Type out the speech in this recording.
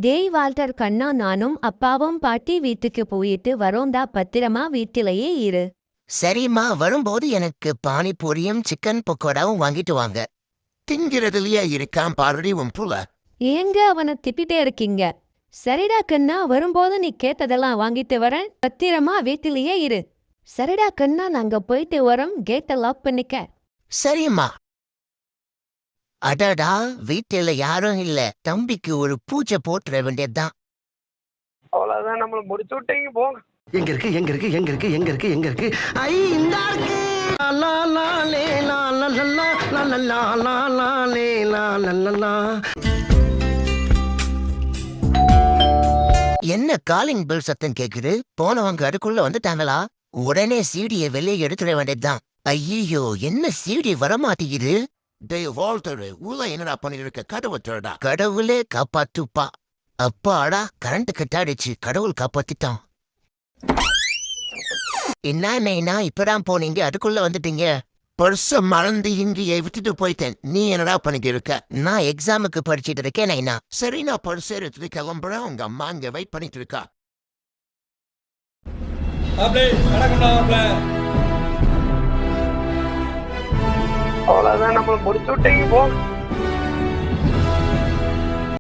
டேய் வால்டர் கண்ணா, நானும் அப்பாவும் பாட்டி வீட்டுக்கு போயிட்டு வரோம்டா. பத்திரமா வீட்டிலேயே இரு. சரிம்மா, வரும்போது எனக்கு பானிபூரியும் சிக்கன் பக்கோடாவும் வாங்கிட்டு வாங்க. திங்கிறதுலயே இருக்கான் பாரடி உன் புல. ஏங்க அவனை திட்டிட்டே இருக்கீங்க? சரிடா கண்ணா, வரும்போது நீ கேட்டதெல்லாம் வாங்கிட்டு வரேன். பத்திரமா வீட்டிலேயே இரு. சரிடா கண்ணா, நாங்க போயிட்டு வரோம். கேட்டை லாக் பண்ணிக்க. சரிம்மா. அடடா, வீட்டுல யாரும் இல்ல. தம்பிக்கு ஒரு பூஜை போட்டுற வேண்டியதுதான். அவ்வளவுதான், நம்மள முடிச்சு விட்டீங்க போங்க. எங்க இருக்கு எங்க இருக்கு எங்க இருக்கு எங்க இருக்கு எங்க இருக்கு ஐ இந்த இருக்கு லா லா லே லா லா லா லா லா லா லா லா லே லா லா லா லா. என்ன காலிங் பெல் சத்தம் கேக்குது? போனவங்க அதுக்குள்ள வந்துட்டாங்களா? உடனே சீடியை வெளியே எடுத்துட வேண்டியதுதான். ஐயோ, என்ன சீடி வரமாட்டேங்குது? டேய் வால்டர், உள்ள என்னடா பண்ணிட்டு இருக்க? கதவை திறடா. கடவுளே காப்பாத்துப்பா. அப்பாடா, கரண்ட் கட்டாடிச்சு. கடவுள் காப்பாத்திட்டான். என்ன இப்பதான் போனீங்க, அதுக்குள்ள வந்துட்டீங்க? பர்ச மறந்து இங்கேயே விட்டுட்டு போயிட்டேன். நீ என்னடா பண்ணிட்டு இருக்க? நான் எக்ஸாமுக்கு படிச்சுட்டு இருக்கேன் நைனா. சரி, நான் பர்ச எடுத்துட்டு கிளம்புறேன். உங்க அம்மா இங்க வெயிட் பண்ணிட்டு இருக்கா. அவ்வளவுதான், நம்மள முடிச்சு விட்டீங்க போங்க.